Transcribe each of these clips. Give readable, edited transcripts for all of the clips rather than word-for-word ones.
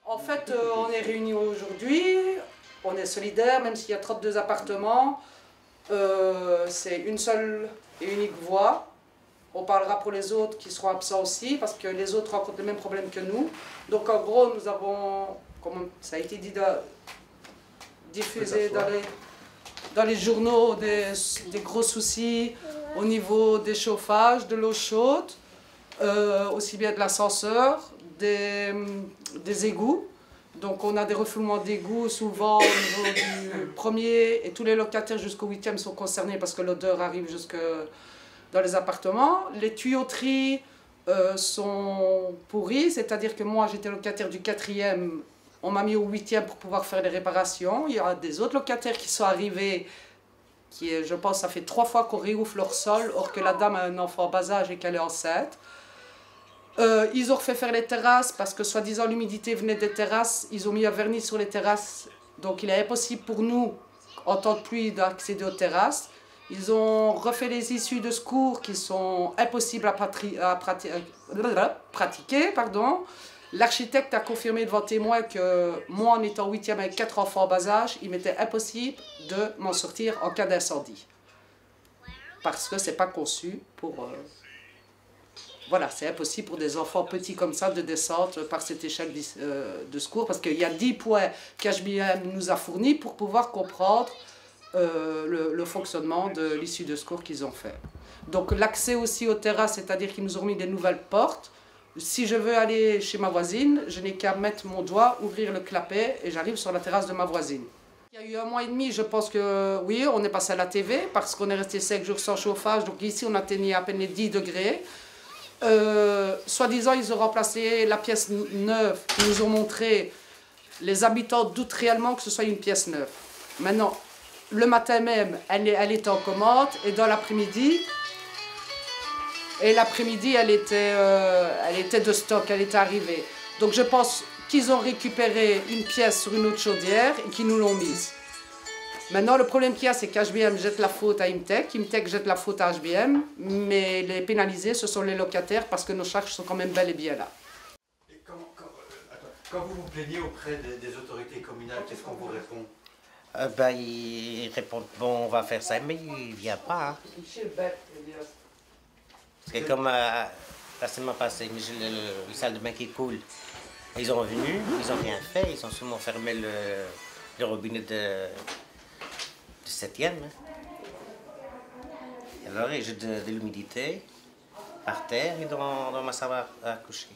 En fait, on est réunis aujourd'hui, on est solidaires, même s'il y a 32 appartements. C'est une seule et unique voix. On parlera pour les autres qui seront absents aussi, parce que les autres rencontrent les mêmes problèmes que nous. Donc en gros, nous avons, comme ça a été dit, diffusé dans les journaux des gros soucis au niveau des chauffages, de l'eau chaude, aussi bien de l'ascenseur, des égouts. Donc on a des refoulements d'égouts souvent au niveau du premier, et tous les locataires jusqu'au 8e sont concernés parce que l'odeur arrive jusque dans les appartements. Les tuyauteries sont pourries, c'est-à-dire que moi j'étais locataire du 4e, on m'a mis au 8e pour pouvoir faire les réparations. Il y a des autres locataires qui sont arrivés, je pense ça fait 3 fois qu'on réouvre leur sol, or que la dame a un enfant en bas âge et qu'elle est enceinte. Ils ont refait faire les terrasses parce que soi-disant l'humidité venait des terrasses. Ils ont mis un vernis sur les terrasses, donc il est impossible pour nous, en temps de pluie, d'accéder aux terrasses. Ils ont refait les issues de secours qui sont impossibles à pratiquer. L'architecte a confirmé devant témoin que moi, en étant 8e avec 4 enfants en bas âge, il m'était impossible de m'en sortir en cas d'incendie. Parce que c'est pas conçu pour... Voilà, c'est impossible pour des enfants petits comme ça de descendre par cette échelle de secours, parce qu'il y a 10 points qu'HBM nous a fournis pour pouvoir comprendre le fonctionnement de l'issue de secours qu'ils ont fait. Donc l'accès aussi aux terrasses, c'est-à-dire qu'ils nous ont mis des nouvelles portes. Si je veux aller chez ma voisine, je n'ai qu'à mettre mon doigt, ouvrir le clapet et j'arrive sur la terrasse de ma voisine. Il y a eu 1 mois et demi, je pense que oui, on est passé à la TV parce qu'on est resté 5 jours sans chauffage, donc ici on atteignait à peine les 10 degrés. Soi-disant, ils ont remplacé la pièce neuve. Ils nous ont montré, les habitants doutent réellement que ce soit une pièce neuve. Maintenant, le matin même, elle était en commande, et dans l'après-midi, elle était de stock, elle était arrivée. Donc je pense qu'ils ont récupéré une pièce sur une autre chaudière et qu'ils nous l'ont mise. Maintenant, le problème qu'il y a, c'est qu'HBM jette la faute à Imtech, Imtech jette la faute à HBM, mais les pénalisés, ce sont les locataires parce que nos charges sont quand même bel et bien là. Et quand vous vous plaignez auprès des autorités communales, qu'est-ce qu'on vous répond? Ils répondent, bon, on va faire ça, mais il ne vient pas. Hein. C'est comme la semaine passée, le salle de bain qui coule. Ils ont venu, ils n'ont rien fait, ils ont seulement fermé le robinet de 7e. Alors, j'ai de l'humidité par terre et dans ma salle à coucher.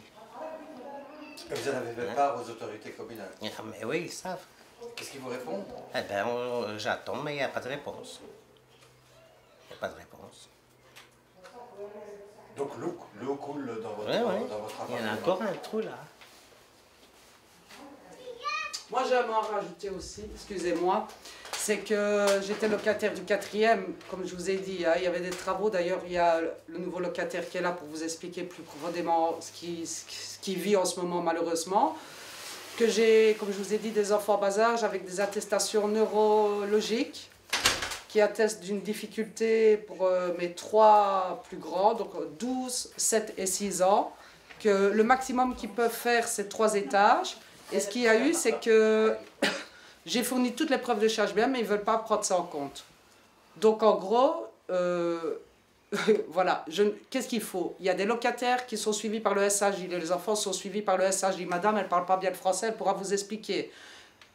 Et vous en avez fait part aux autorités communales? Mais oui, ils savent. Qu'est-ce qu'ils vous répondent? Eh bien, j'attends, mais il n'y a pas de réponse. Il n'y a pas de réponse. Donc l'eau coule dans votre appartement? Il y en a encore un trou là. Moi, j'aimerais en rajouter aussi, excusez-moi, c'est que j'étais locataire du 4e, comme je vous ai dit, hein, il y avait des travaux. D'ailleurs, il y a le nouveau locataire qui est là pour vous expliquer plus profondément ce qu'il vit en ce moment, malheureusement. Que j'ai, comme je vous ai dit, des enfants en bas âge avec des attestations neurologiques qui attestent d'une difficulté pour mes 3 plus grands, donc 12, 7 et 6 ans, que le maximum qu'ils peuvent faire, c'est 3 étages. Et ce qu'il y a eu, c'est que j'ai fourni toutes les preuves de charge bien, mais ils ne veulent pas prendre ça en compte. Donc en gros, voilà, qu'est-ce qu'il faut? Il y a des locataires qui sont suivis par le SAJ, les enfants sont suivis par le SAJ. Madame, elle ne parle pas bien le français, elle pourra vous expliquer.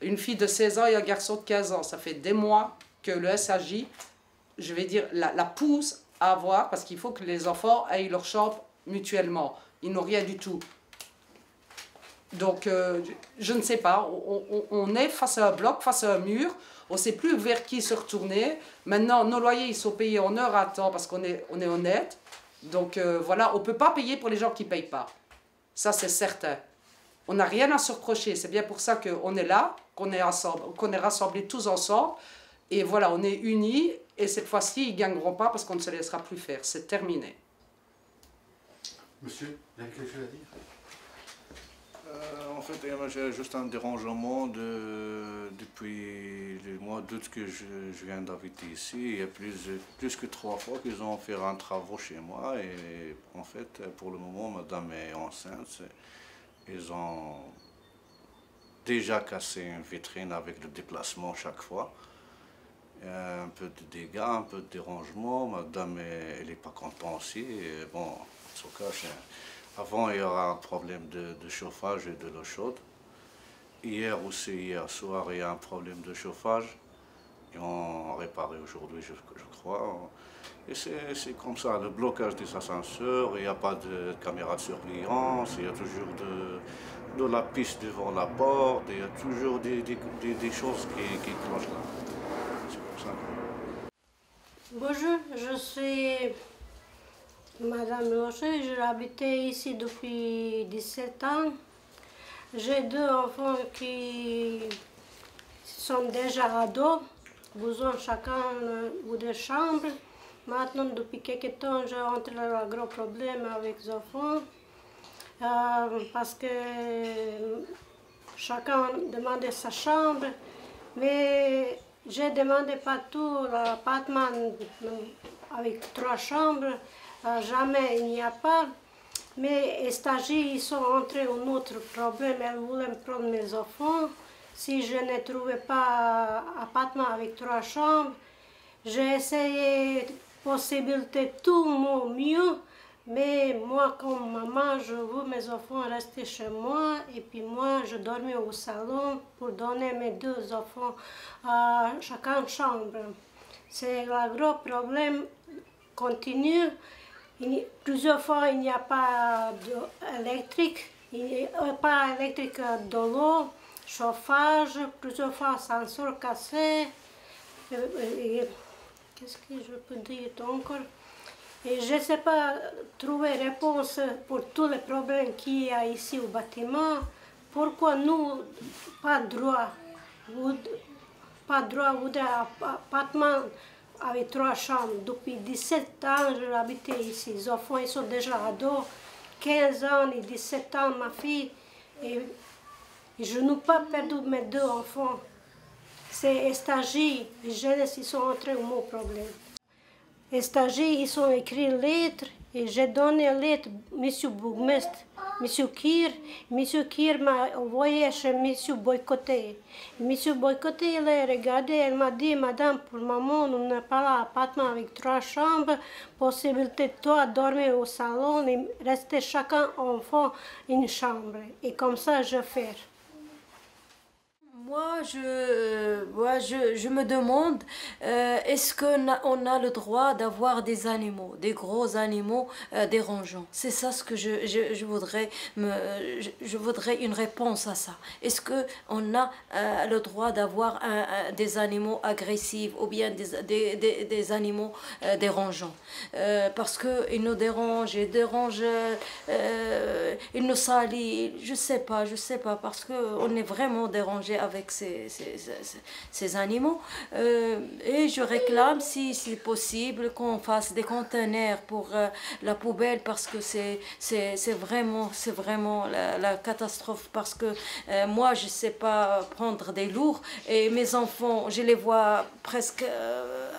Une fille de 16 ans et un garçon de 15 ans, ça fait des mois que le SAJ, je vais dire, la pousse à avoir, parce qu'il faut que les enfants aient leur chambre mutuellement. Ils n'ont rien du tout. Donc, je ne sais pas, on est face à un bloc, face à un mur, on ne sait plus vers qui se retourner. Maintenant, nos loyers, ils sont payés en heure à temps parce qu'on est honnête. Donc, voilà, on ne peut pas payer pour les gens qui ne payent pas. Ça, c'est certain. On n'a rien à se reprocher. C'est bien pour ça qu'on est là, qu'on est rassemblés tous ensemble. Et voilà, on est unis. Et cette fois-ci, ils ne gagneront pas parce qu'on ne se laissera plus faire. C'est terminé. Monsieur, vous avez quelque chose à dire? En fait, j'ai juste un dérangement depuis le mois d'août que je viens d'habiter ici. Il y a plus que 3 fois qu'ils ont fait un travaux chez moi. Et en fait, pour le moment, madame est enceinte. Ils ont déjà cassé une vitrine avec le déplacement chaque fois. Il y a un peu de dégâts, un peu de dérangement. Madame, elle n'est pas contente aussi. Et bon, en tout cas, avant, il y aura un problème de chauffage et de l'eau chaude. Hier aussi, hier soir, il y a un problème de chauffage. Ils ont réparé aujourd'hui, je crois. Et c'est comme ça, le blocage des ascenseurs, il n'y a pas de caméra de surveillance, il y a toujours de la piste devant la porte, il y a toujours des choses qui clochent là. C'est comme ça. Bonjour, je suis Madame Rocher, j'ai habité ici depuis 17 ans. J'ai 2 enfants qui sont déjà ados, besoin chacun de chambre. Maintenant, depuis quelques temps, j'ai rentré un gros problème avec les enfants parce que chacun demandait sa chambre, mais j'ai demandé partout l'appartement avec 3 chambres, jamais il n'y a pas. Mais les stagiaires ils sont entrés un autre problème, elles voulaient prendre mes enfants. Si je ne trouvais pas un appartement avec 3 chambres, j'ai essayé possibilité tout mon mieux, mais moi comme maman, je veux mes enfants rester chez moi et puis moi je dormais au salon pour donner mes 2 enfants à chacun chambre. C'est le gros problème continue. Plusieurs fois il n'y a pas d'électrique, pas électrique de l'eau, chauffage, plusieurs fois ascenseur cassé. Qu'est-ce que je peux dire encore? Et je ne sais pas trouver réponse pour tous les problèmes qu'il y a ici au bâtiment. Pourquoi nous, pas droit d'un appartement avec 3 chambres. Depuis 17 ans, je habite ici. Les enfants ils sont déjà ados, 15 ans et 17 ans, ma fille. Et je n'ai pas perdu mes 2 enfants. C'est les stagiaires, les jeunes, ils sont entrés au mon problème. Les stagiaires, ils ont écrit une lettre et j'ai donné une lettre à M. Bourgmestre, M. Kir m'a envoyé chez M. Boycotté. M. Boycotté, il a regardé, elle m'a dit, Madame, pour le moment, on n'a pas l'appartement avec 3 chambres, possibilité de toi dormir au salon et rester chacun enfant une chambre. Et comme ça, je fais. Moi, je me demande, est-ce qu'on a le droit d'avoir des animaux, des gros animaux dérangeants? C'est ça ce que je voudrais, je voudrais une réponse à ça. Est-ce qu'on a le droit d'avoir des animaux agressifs ou bien des animaux dérangeants? Parce qu'ils nous dérangent, ils nous salissent, je sais pas, parce qu'on est vraiment dérangé avec ces animaux. Et je réclame, si c'est possible, qu'on fasse des conteneurs pour la poubelle, parce que c'est vraiment la catastrophe, parce que moi je sais pas prendre des lourds et mes enfants je les vois presque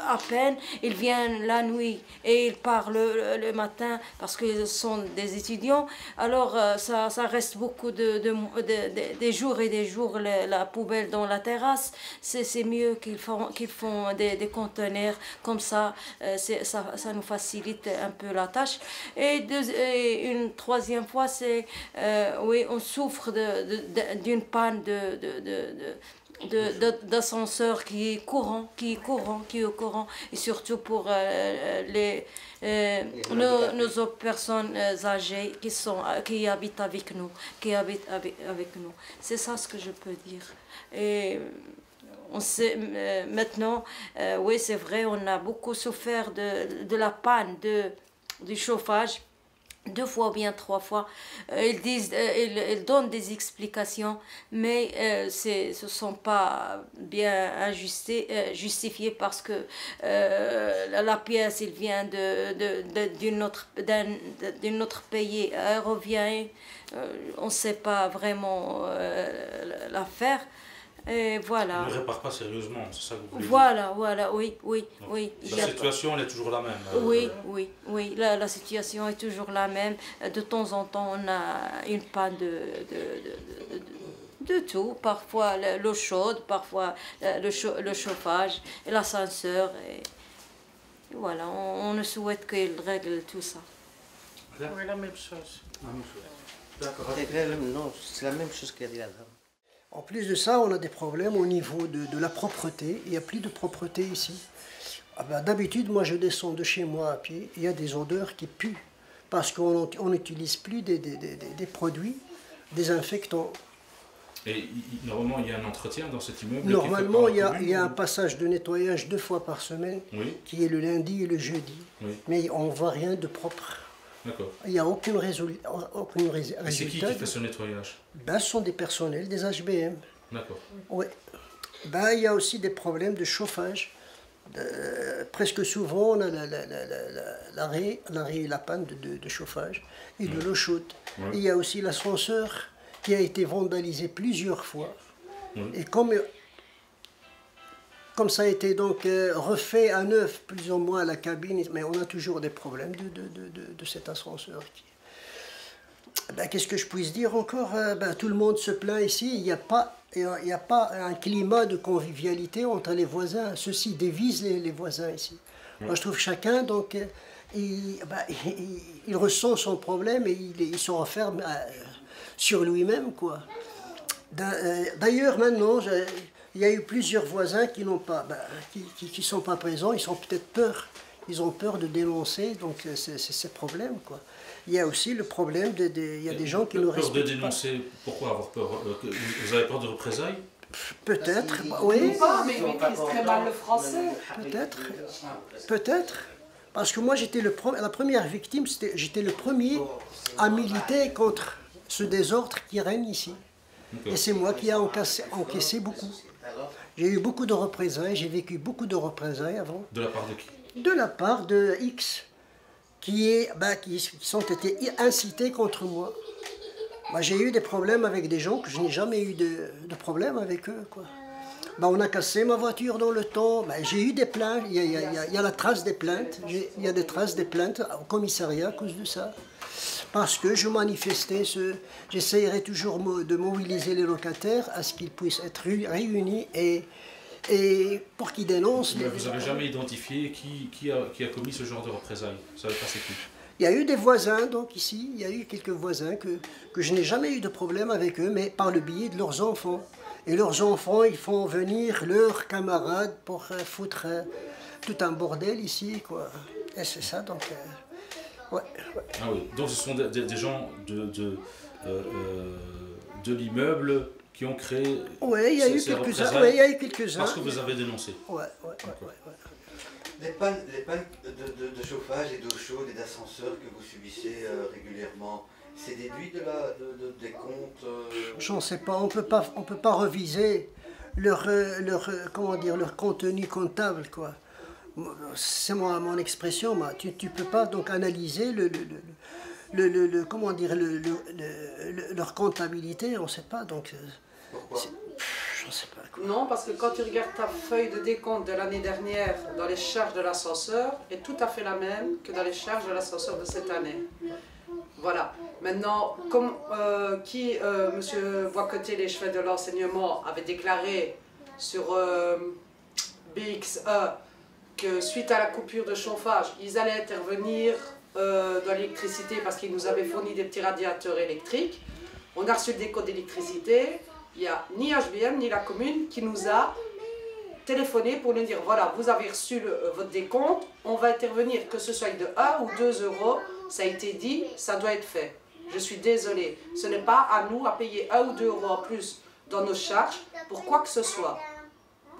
à peine, ils viennent la nuit et ils partent le matin parce qu'ils sont des étudiants, alors ça reste beaucoup des jours et des jours la poubelle dans la terrasse. C'est mieux qu'ils font des conteneurs comme ça, ça nous facilite un peu la tâche. Et une troisième fois, c'est oui, on souffre d'une panne d'ascenseur qui est courant, et surtout pour nos autres personnes âgées qui habitent avec nous, C'est ça ce que je peux dire. Et on sait maintenant, oui c'est vrai, on a beaucoup souffert de la panne du chauffage. 2 fois ou bien 3 fois, ils donnent des explications, mais ce ne sont pas bien justifiées parce que la pièce il vient d'un autre pays, elle revient, on ne sait pas vraiment l'affaire. Et voilà. Ne répare pas sérieusement, c'est ça que vous voulez dire? Voilà, oui. La situation, elle est toujours la même. Oui, la situation est toujours la même. De temps en temps, on a une panne De tout, parfois l'eau chaude, parfois le chauffage, et l'ascenseur. Et voilà, on ne souhaite qu'il règle tout ça. Oui, la même chose. D'accord. Non, c'est la même chose qu'a dit la dame. En plus de ça, on a des problèmes au niveau de la propreté. Il n'y a plus de propreté ici. Ah ben, d'habitude, moi je descends de chez moi à pied, il y a des odeurs qui puent. Parce qu'on n'utilise plus des produits désinfectants. Et normalement, il y a un entretien dans cet immeuble? Normalement, il y a un passage de nettoyage 2 fois par semaine, oui, qui est le lundi et le jeudi. Oui. Mais on ne voit rien de propre. D'accord. Il n'y a aucun résultat. Et c'est qui fait ce nettoyage? Ben, ce sont des personnels, des HBM. D'accord. Oui. Ben, il y a aussi des problèmes de chauffage. Presque souvent, on a l'arrêt et la panne de chauffage et de l'eau chaude. Oui. Et il y a aussi l'ascenseur qui a été vandalisé plusieurs fois. Oui. Et comme ça a été donc refait à neuf, plus ou moins, la cabine, mais on a toujours des problèmes de cet ascenseur. Ben, qu'est-ce que je puisse dire encore? Ben, tout le monde se plaint ici, il n'y a pas un climat de convivialité entre les voisins. Ceci divise les voisins ici. Oui. Moi, je trouve que chacun, donc, il ressent son problème et il se referme sur lui-même, quoi. D'ailleurs, maintenant, il y a eu plusieurs voisins qui n'ont pas, qui sont pas présents. Ils ont peut-être peur. Ils ont peur de dénoncer, donc c'est ces problèmes, quoi. Il y a aussi le problème il y a des gens qui nous respectent. Peur de dénoncer, pourquoi avoir peur? Vous avez peur de représailles? Peut-être, oui. Pas, mais ils maîtrisent très mal le français. Peut-être. Parce que moi, la première victime, j'étais le premier à militer contre ce désordre qui règne ici. Et c'est moi qui ai encaissé beaucoup. J'ai eu beaucoup de représailles, j'ai vécu beaucoup de représailles avant. De la part de qui? De la part de X, qui sont été incités contre moi. Moi, j'ai eu des problèmes avec des gens que je n'ai jamais eu de problème avec eux, quoi. On a cassé ma voiture dans le temps, j'ai eu des plaintes, il y a la trace des plaintes, il y a des traces des plaintes au commissariat à cause de ça. Parce que je manifestais, j'essayerai toujours de mobiliser les locataires à ce qu'ils puissent être réunis et pour qu'ils dénoncent. Mais vous n'avez jamais identifié qui a commis ce genre de représailles? Vous savez pas c'est qui? Il y a eu des voisins, donc ici, il y a eu quelques voisins que je n'ai jamais eu de problème avec eux, mais par le biais de leurs enfants. Et leurs enfants, ils font venir leurs camarades pour foutre tout un bordel ici, quoi. Et c'est ça, donc... ouais. Ah oui, donc ce sont des gens de l'immeuble qui ont créé... Oui, il y a eu quelques-uns. Parce que vous avez dénoncé. Ouais. Les pannes de chauffage et d'eau chaude et d'ascenseur que vous subissez régulièrement, c'est déduit des comptes J'en sais pas, on peut pas reviser leur contenu comptable, quoi. C'est mon expression, tu peux pas donc analyser leur comptabilité, on sait pas, donc... Pourquoi? Je sais pas, quoi. Non, parce que quand tu regardes ta feuille de décompte de l'année dernière dans les charges de l'ascenseur, est tout à fait la même que dans les charges de l'ascenseur de cette année. Voilà. Maintenant, comme M. Boiscotier, les chefs de l'enseignement, avait déclaré sur BXE que suite à la coupure de chauffage, ils allaient intervenir dans l'électricité parce qu'ils nous avaient fourni des petits radiateurs électriques. On a reçu le décompte d'électricité. Il n'y a ni HBM ni la commune qui nous a téléphoné pour nous dire voilà, vous avez reçu votre décompte, on va intervenir, que ce soit de 1 ou 2 euros, ça a été dit, ça doit être fait. Je suis désolée, ce n'est pas à nous à payer 1 ou 2 euros en plus dans nos charges pour quoi que ce soit.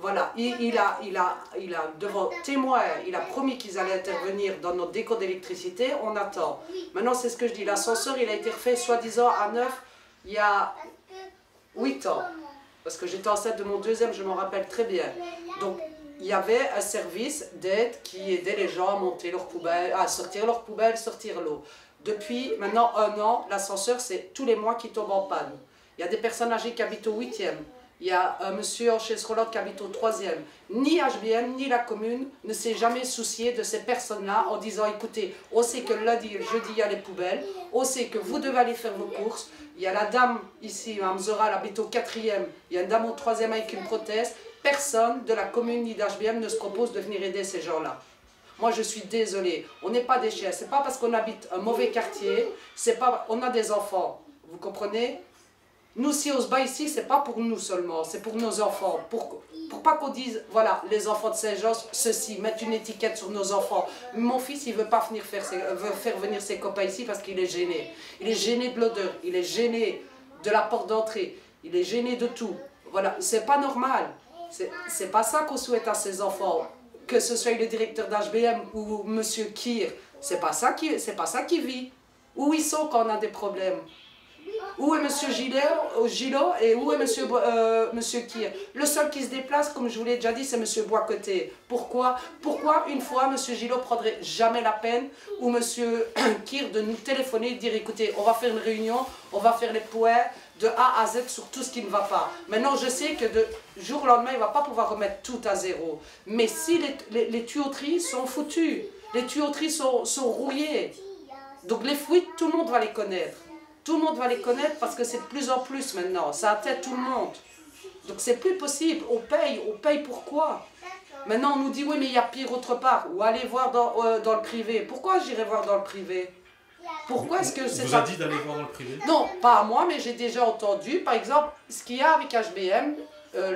Voilà, il a devant témoin, il a promis qu'ils allaient intervenir dans notre décompte d'électricité, on attend. Maintenant, c'est ce que je dis, l'ascenseur, il a été refait soi-disant à neuf il y a 8 ans. Parce que j'étais enceinte de mon deuxième, je m'en rappelle très bien. Donc, il y avait un service d'aide qui aidait les gens à monter leurs poubelles, à sortir leurs poubelles, sortir l'eau. Depuis maintenant 1 an, l'ascenseur, c'est tous les mois qui tombe en panne. Il y a des personnes âgées qui habitent au 8e. Il y a un monsieur en chaise roulante qui habite au 3e. Ni HBM, ni la commune ne s'est jamais soucié de ces personnes-là en disant, écoutez, on sait que lundi et jeudi, il y a les poubelles, on sait que vous devez aller faire vos courses. Il y a la dame ici, Mme Zora, elle habite au 4e, il y a une dame au 3e avec une prothèse. Personne de la commune ni d'HBM ne se propose de venir aider ces gens-là. Moi, je suis désolée, on n'est pas des chiens. C'est pas parce qu'on habite un mauvais quartier, c'est pas, on a des enfants, vous comprenez? Nous, si on se bat ici, c'est pas pour nous seulement, c'est pour nos enfants. Pour pas qu'on dise, voilà, les enfants de Saint-Jean, ceci, mettre une étiquette sur nos enfants. Mon fils, il veut pas venir veut faire venir ses copains ici parce qu'il est gêné. Il est gêné de l'odeur, il est gêné de la porte d'entrée, il est gêné de tout. Voilà, c'est pas normal. C'est pas ça qu'on souhaite à ses enfants. Que ce soit le directeur d'HBM ou M. Kir, c'est pas ça qui vit. Où ils sont quand on a des problèmes? Où est M. Gillot et où est M. Kir? Le seul qui se déplace, comme je vous l'ai déjà dit, c'est M. Boiscoté. Pourquoi une fois M. Gillot prendrait jamais la peine ou M. Kir de nous téléphoner et de dire écoutez, on va faire une réunion, on va faire les points de A à Z sur tout ce qui ne va pas. Maintenant, je sais que de jour au lendemain, il ne va pas pouvoir remettre tout à zéro. Mais si les tuyauteries sont foutues, les tuyauteries sont rouillées, donc les fuites, tout le monde va les connaître. Tout le monde va les connaître parce que c'est de plus en plus maintenant. Ça atteint tout le monde. Donc c'est plus possible. On paye pourquoi? Maintenant on nous dit oui mais il y a pire autre part. Ou allez voir dans le privé. Pourquoi j'irai voir dans le privé? Pourquoi est-ce que c'est vous a dit d'aller voir dans le privé? Non, pas à moi, mais j'ai déjà entendu. Par exemple, ce qu'il y a avec HBM,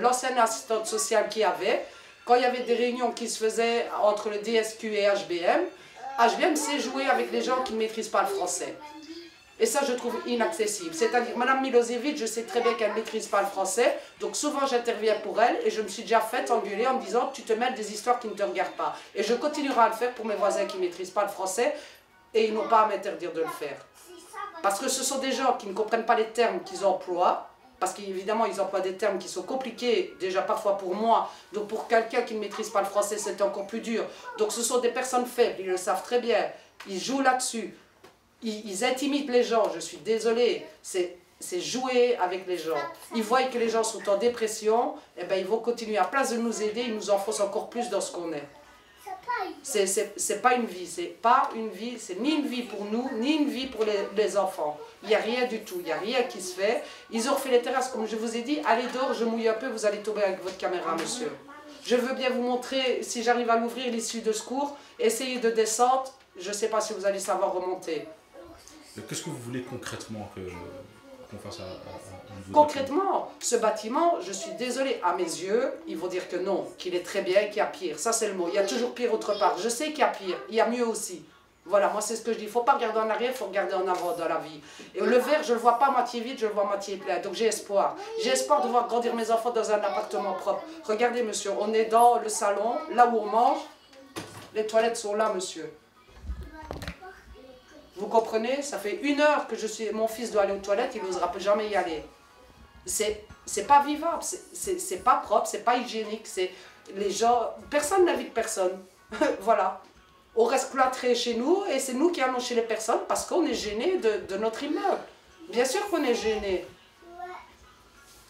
l'ancienne assistante sociale qu'il y avait, quand il y avait des réunions qui se faisaient entre le DSQ et HBM sait jouer avec les gens qui ne maîtrisent pas le français. Et ça, je trouve inaccessible. C'est-à-dire, Mme Milosevic, je sais très bien qu'elle ne maîtrise pas le français, donc souvent j'interviens pour elle, et je me suis déjà fait engueuler en me disant « tu te mêles des histoires qui ne te regardent pas ». Et je continuerai à le faire pour mes voisins qui ne maîtrisent pas le français, et ils n'ont pas à m'interdire de le faire. Parce que ce sont des gens qui ne comprennent pas les termes qu'ils emploient, parce qu'évidemment, ils emploient des termes qui sont compliqués, déjà parfois pour moi, donc pour quelqu'un qui ne maîtrise pas le français, c'est encore plus dur. Donc ce sont des personnes faibles, ils le savent très bien, ils jouent là-dessus. Ils intimident les gens, je suis désolée, c'est jouer avec les gens. Ils voient que les gens sont en dépression, et ben ils vont continuer à place de nous aider, ils nous enfoncent encore plus dans ce qu'on est. C'est pas une vie, c'est ni une vie pour nous, ni une vie pour les enfants. Il n'y a rien du tout, il n'y a rien qui se fait. Ils ont refait les terrasses, comme je vous ai dit, allez dehors, je mouille un peu, vous allez tomber avec votre caméra, monsieur. Je veux bien vous montrer, si j'arrive à l'ouvrir, l'issue de secours, essayez de descendre, je ne sais pas si vous allez savoir remonter. Qu'est-ce que vous voulez concrètement qu'on fasse à Concrètement, ce bâtiment, je suis désolée, à mes yeux, ils vont dire que non, qu'il est très bien, qu'il y a pire. Ça, c'est le mot. Il y a toujours pire autre part. Je sais qu'il y a pire, il y a mieux aussi. Voilà, moi, c'est ce que je dis. Il ne faut pas regarder en arrière, il faut regarder en avant dans la vie. Et le verre, je ne le vois pas à moitié vide, je le vois à moitié plein. Donc, j'ai espoir. J'ai espoir de voir grandir mes enfants dans un appartement propre. Regardez, monsieur, on est dans le salon, là où on mange. Les toilettes sont là, monsieur. Vous comprenez? Ça fait 1 heure que mon fils doit aller aux toilettes, il n'osera jamais y aller. C'est pas vivable, c'est pas propre, c'est pas hygiénique, les gens, personne n'invite personne. Voilà. On reste cloîtrés chez nous et c'est nous qui allons chez les personnes parce qu'on est gênés de notre immeuble. Bien sûr qu'on est gênés.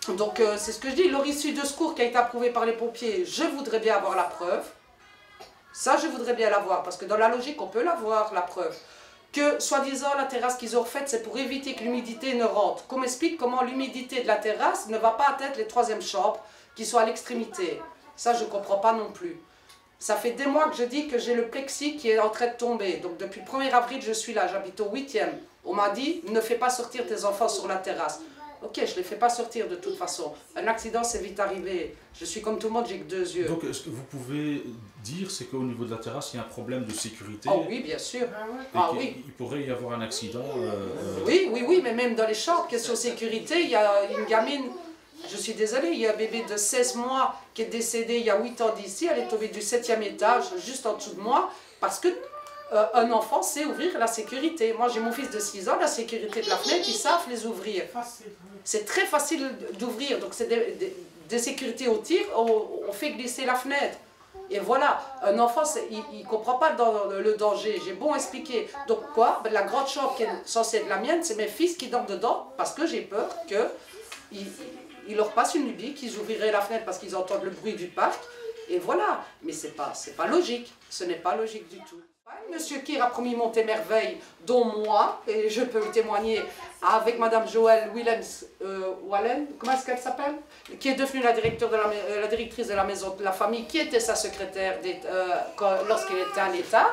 Donc c'est ce que je dis, leur issue de secours qui a été approuvée par les pompiers, je voudrais bien avoir la preuve. Ça, je voudrais bien l'avoir parce que dans la logique, on peut l'avoir, la preuve. Que, soi-disant, la terrasse qu'ils ont refaite, c'est pour éviter que l'humidité ne rentre. Qu'on m'explique comment l'humidité de la terrasse ne va pas atteindre les 3e chambres qui sont à l'extrémité. Ça, je ne comprends pas non plus. Ça fait des mois que je dis que j'ai le plexi qui est en train de tomber. Donc, depuis le 1er avril, je suis là, j'habite au 8e. On m'a dit, ne fais pas sortir tes enfants sur la terrasse. Ok, je ne les fais pas sortir de toute façon. Un accident, c'est vite arrivé. Je suis comme tout le monde, j'ai que 2 yeux. Donc, ce que vous pouvez dire, c'est qu'au niveau de la terrasse, il y a un problème de sécurité. Oh oui, bien sûr. Oui. Il pourrait y avoir un accident. Oui, mais même dans les chambres, question sécurité, il y a une gamine, je suis désolée, il y a un bébé de 16 mois qui est décédé il y a 8 ans d'ici, elle est tombée du 7e étage, juste en dessous de moi, parce que un enfant sait ouvrir la sécurité. Moi, j'ai mon fils de 6 ans, la sécurité de la fenêtre, ils savent les ouvrir. C'est très facile d'ouvrir, donc c'est des sécurités au tir, on fait glisser la fenêtre. Et voilà, un enfant, il ne comprend pas le danger, j'ai beau expliquer. Donc quoi? Ben, la grande chambre qui est censée être la mienne, c'est mes fils qui dorment dedans, parce que j'ai peur il leur passe une lubie qu'ils ouvriraient la fenêtre parce qu'ils entendent le bruit du parc. Et voilà, mais c'est pas logique, ce n'est pas logique du tout. Monsieur Keir a promis Montémerveille, dont moi, et je peux le témoigner, avec Madame Joëlle Willems, Wallen, comment est-ce qu'elle s'appelle? Qui est devenue la directrice de la maison de la famille, qui était sa secrétaire lorsqu'il était à l'État.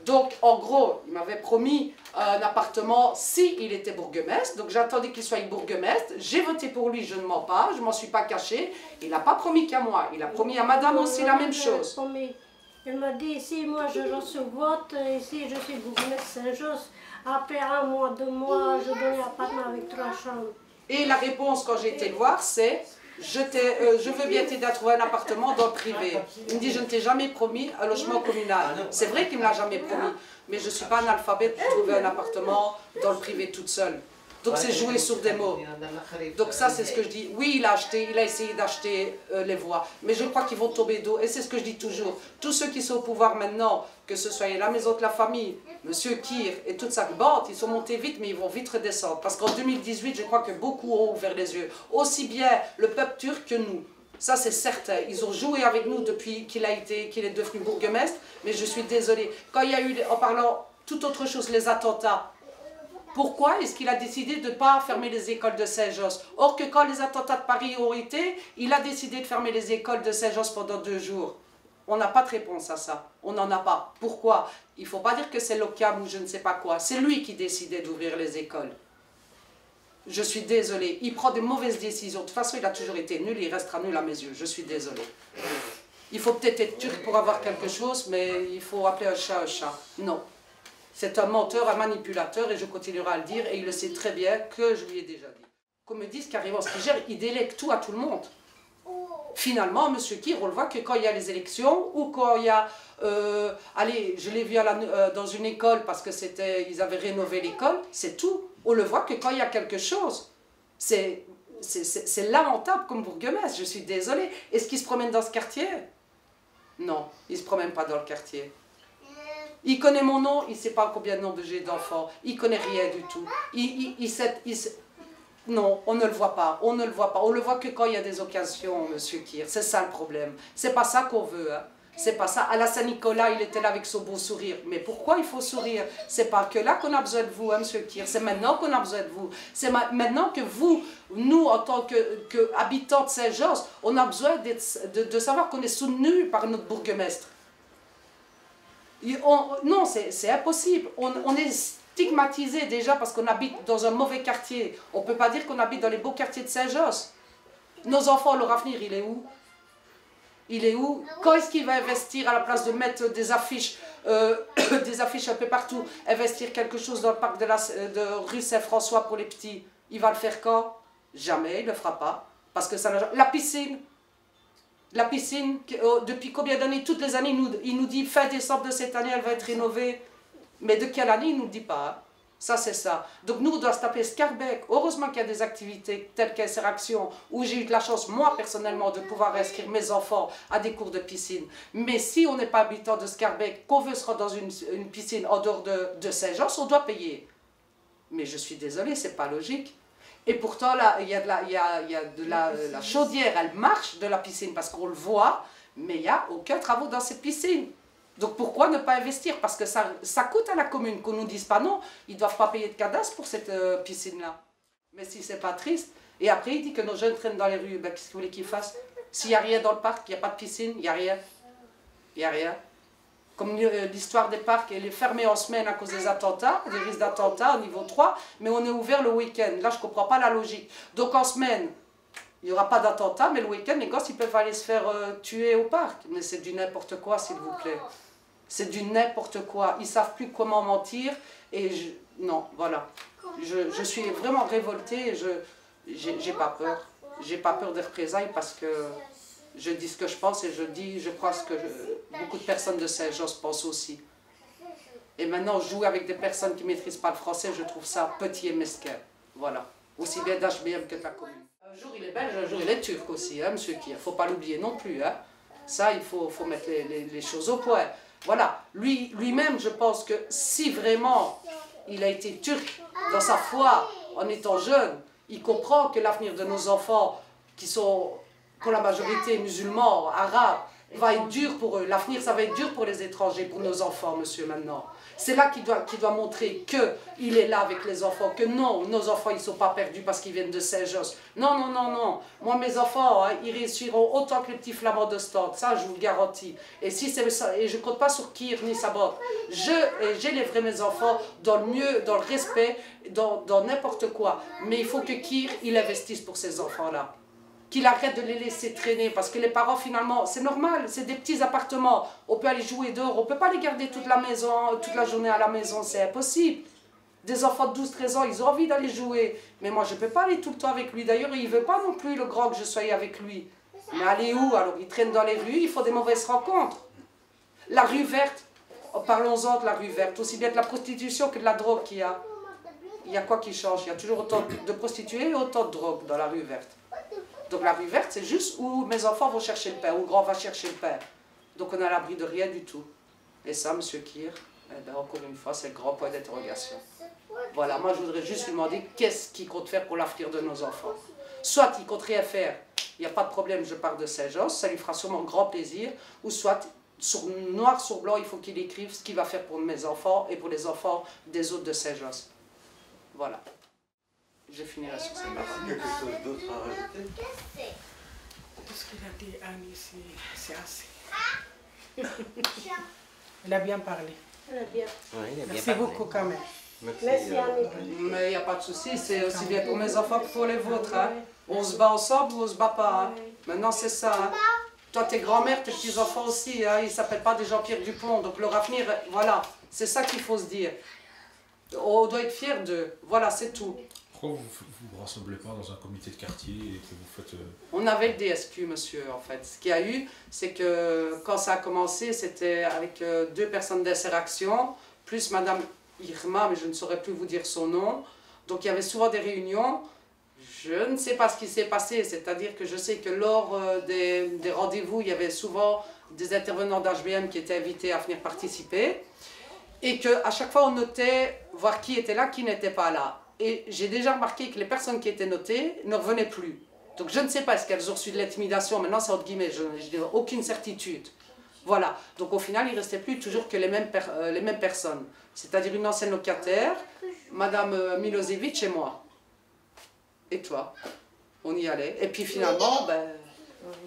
Donc, en gros, il m'avait promis un appartement s'il était bourgmestre. Donc, j'attendais qu'il soit bourgmestre. J'ai voté pour lui, je ne mens pas, je ne m'en suis pas cachée. Il n'a pas promis qu'à moi, il a promis à Madame aussi la même chose. Elle m'a dit, ici, moi, je reçois vote, ici, je suis bourgmestre Saint-Josse. Après 1 mois, 2 mois, je donne un appartement avec 3 chambres. Et la réponse, quand j'ai été le voir, c'est je veux bien t'aider à trouver un appartement dans le privé. Il me dit, je ne t'ai jamais promis un logement communal. C'est vrai qu'il ne me l'a jamais promis, mais je ne suis pas analphabète pour trouver un appartement dans le privé toute seule. Donc c'est jouer sur des mots. Donc ça c'est ce que je dis. Oui, il a essayé d'acheter les voix, mais je crois qu'ils vont tomber d'eau. Et c'est ce que je dis toujours. Tous ceux qui sont au pouvoir maintenant, que ce soit la maison de la famille, Monsieur Keir et toute sa bande, ils sont montés vite, mais ils vont vite redescendre. Parce qu'en 2018, je crois que beaucoup ont ouvert les yeux. Aussi bien le peuple turc que nous. Ça c'est certain. Ils ont joué avec nous depuis qu'il est devenu bourgmestre. Mais je suis désolée. Quand il y a eu, en parlant tout autre chose, les attentats, pourquoi est-ce qu'il a décidé de ne pas fermer les écoles de Saint-Josse? Or que quand les attentats de Paris ont été, il a décidé de fermer les écoles de Saint-Josse pendant 2 jours. On n'a pas de réponse à ça. On n'en a pas. Pourquoi? Il ne faut pas dire que c'est l'OCAM ou je ne sais pas quoi. C'est lui qui décidait d'ouvrir les écoles. Je suis désolée. Il prend de mauvaises décisions. De toute façon, il a toujours été nul. Il restera nul à mes yeux. Je suis désolée. Il faut peut-être être turc pour avoir quelque chose, mais il faut appeler un chat un chat. Non. C'est un menteur, un manipulateur, et je continuerai à le dire, et il le sait très bien que je lui ai déjà dit. Qu'on me dise qu'arrivant ce qu'il gère, il délègue tout à tout le monde. Finalement, M. Keir, on le voit que quand il y a les élections, ou quand il y a... allez, je l'ai vu dans une école, parce que ils avaient rénové l'école, c'est tout. On le voit que quand il y a quelque chose, c'est lamentable comme bourgmestre, je suis désolée. Est-ce qu'il se promène dans ce quartier? Non, il ne se promène pas dans le quartier. Il connaît mon nom, il ne sait pas combien de nombre j'ai d'enfants, il ne connaît rien du tout. Non, on ne le voit pas, on ne le voit pas. On le voit que quand il y a des occasions, M. Keir, c'est ça le problème. C'est pas ça qu'on veut, hein. C'est pas ça. À la Saint-Nicolas, il était là avec son beau sourire. Mais pourquoi il faut sourire? C'est pas que là qu'on a besoin de vous, hein, M. Keir. C'est maintenant qu'on a besoin de vous. C'est maintenant que vous, nous, en tant qu'habitants de Saint-Josse, on a besoin de savoir qu'on est soutenus par notre bourgmestre. Non, c'est impossible. On est stigmatisé déjà parce qu'on habite dans un mauvais quartier. On ne peut pas dire qu'on habite dans les beaux quartiers de Saint-Josse. Nos enfants, leur avenir, il est où? Il est où? Quand est-ce qu'il va investir à la place de mettre des affiches un peu partout, investir quelque chose dans le parc de rue Saint-François pour les petits? Il va le faire quand? Jamais, il ne le fera pas. Parce que ça n'a... La piscine, depuis combien d'années? Toutes les années, il nous dit fin décembre de cette année, elle va être rénovée. Mais de quelle année, il ne nous dit pas. Hein. Ça, c'est ça. Donc nous, on doit se taper Scarbeck. Heureusement qu'il y a des activités telles qu'Interaction, où j'ai eu de la chance, moi, personnellement, de pouvoir inscrire mes enfants à des cours de piscine. Mais si on n'est pas habitant de Scarbeck, qu'on veut se rendre dans une piscine en dehors de Saint-Josse, on doit payer. Mais je suis désolée, c'est pas logique. Et pourtant, là, il y a la chaudière, elle marche de la piscine parce qu'on le voit, mais il n'y a aucun travaux dans cette piscine. Donc pourquoi ne pas investir? Parce que ça coûte à la commune, qu'on ne nous dise pas non, ils ne doivent pas payer de cadastre pour cette piscine-là. Mais si c'est pas triste, et après il dit que nos jeunes traînent dans les rues, ben, qu'est-ce que vous voulez qu'ils fassent? S'il n'y a rien dans le parc, il n'y a pas de piscine, il n'y a rien. Il n'y a rien. Comme l'histoire des parcs, elle est fermée en semaine à cause des attentats, des risques d'attentats au niveau 3, mais on est ouvert le week-end. Là, je ne comprends pas la logique. Donc en semaine, il n'y aura pas d'attentats, mais le week-end, les gosses, ils peuvent aller se faire tuer au parc. Mais c'est du n'importe quoi, s'il vous plaît. C'est du n'importe quoi. Ils ne savent plus comment mentir. Et non, voilà. Je suis vraiment révoltée et j'ai pas peur. J'ai pas peur des représailles parce que je dis ce que je pense et je crois ce que beaucoup de personnes de Saint-Josse pensent aussi. Et maintenant, jouer avec des personnes qui ne maîtrisent pas le français, je trouve ça petit et mesquin. Voilà. Aussi bien d'HBM que de la commune. Un jour il est belge, un jour il est turc aussi, hein, monsieur Keir. Il ne faut pas l'oublier non plus. Hein. Ça, il faut mettre les choses au point. Voilà. Lui-même, je pense que si vraiment il a été turc dans sa foi en étant jeune, il comprend que l'avenir de nos enfants qui sont pour la majorité musulmans, arabes, va être dur pour eux. L'avenir, ça va être dur pour les étrangers, pour nos enfants, monsieur, maintenant. C'est là qu'il doit montrer qu'il est là avec les enfants, que non, nos enfants, ils ne sont pas perdus parce qu'ils viennent de Saint-Josse. Non, non, non, non. Moi, mes enfants, hein, ils réussiront autant que les petits flamands de Stade, ça, je vous le garantis. Et, si et je ne compte pas sur Kir ni Sabot. J'élèverai mes enfants dans le mieux, dans le respect, dans n'importe quoi. Mais il faut que Kir, il investisse pour ces enfants-là. Qu'il arrête de les laisser traîner, parce que les parents, finalement, c'est normal, c'est des petits appartements, on peut aller jouer dehors, on ne peut pas les garder toute la journée à la maison, c'est impossible. Des enfants de 12-13 ans, ils ont envie d'aller jouer, mais moi je ne peux pas aller tout le temps avec lui, d'ailleurs il ne veut pas non plus, le grand, que je sois avec lui. Mais aller où? Alors il traîne dans les rues, il faut des mauvaises rencontres. La rue verte, parlons-en de la rue verte, aussi bien de la prostitution que de la drogue qu'il y a. Il y a quoi qui change? Il y a toujours autant de prostituées et autant de drogue dans la rue verte. Donc la rue verte, c'est juste où mes enfants vont chercher le pain, où le grand va chercher le pain. Donc on est à l'abri de rien du tout. Et ça, monsieur Kir, eh ben, encore une fois, c'est le grand point d'interrogation. Voilà, moi je voudrais juste lui demander qu'est-ce qu'il compte faire pour l'avenir de nos enfants. Soit il compte rien faire, il n'y a pas de problème, je pars de Saint-Josse, ça lui fera sûrement grand plaisir, ou soit, noir sur blanc, il faut qu'il écrive ce qu'il va faire pour mes enfants et pour les enfants des autres de Saint-Josse. Voilà. Je finirai sur cette base. Quelque chose d'autre à rajouter? Tout ce qu'il a dit, Annie, c'est assez. Elle a bien parlé. Oui, il a bien Merci parlé. beaucoup quand même. Merci, Annie. Mais il n'y a pas de souci, c'est aussi bien pour mes enfants que pour les vôtres. Hein. On se bat ensemble ou on se bat pas. Hein. Maintenant, c'est ça. Hein. Toi, tes grands-mères, tes petits-enfants aussi, hein, ils ne s'appellent pas des Jean-Pierre Dupont. Donc leur avenir, voilà, c'est ça qu'il faut se dire. On doit être fiers d'eux. Voilà, c'est tout. Pourquoi vous ne vous rassemblez pas dans un comité de quartier et que vous faites... On avait le DSQ, monsieur, en fait. Ce qu'il y a eu, c'est que quand ça a commencé, c'était avec 2 personnes d'Interaction, plus madame Irma, mais je ne saurais plus vous dire son nom. Donc il y avait souvent des réunions. Je ne sais pas ce qui s'est passé, c'est-à-dire que je sais que lors des rendez-vous, il y avait souvent des intervenants d'HBM qui étaient invités à venir participer. Et qu'à chaque fois, on notait voir qui était là, qui n'était pas là. Et j'ai déjà remarqué que les personnes qui étaient notées ne revenaient plus. Donc je ne sais pas, est-ce qu'elles ont reçu de l'intimidation? Maintenant, c'est entre guillemets, je n'ai aucune certitude. Voilà. Donc au final, il ne restait plus toujours que les mêmes personnes. C'est-à-dire une ancienne locataire, madame Milosevic et moi. Et toi? On y allait. Et puis finalement, ben,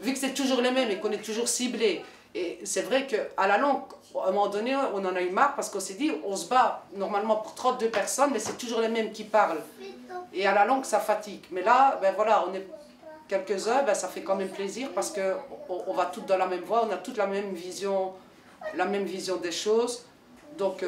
vu que c'est toujours les mêmes et qu'on est toujours ciblés, et c'est vrai qu'à la longue, à un moment donné, on en a eu marre parce qu'on s'est dit, on se bat normalement pour 32 personnes, mais c'est toujours les mêmes qui parlent. Et à la longue, ça fatigue. Mais là, ben voilà, on est quelques-uns, ben ça fait quand même plaisir parce qu'on va tous dans la même voie, on a toute la même vision des choses. Donc,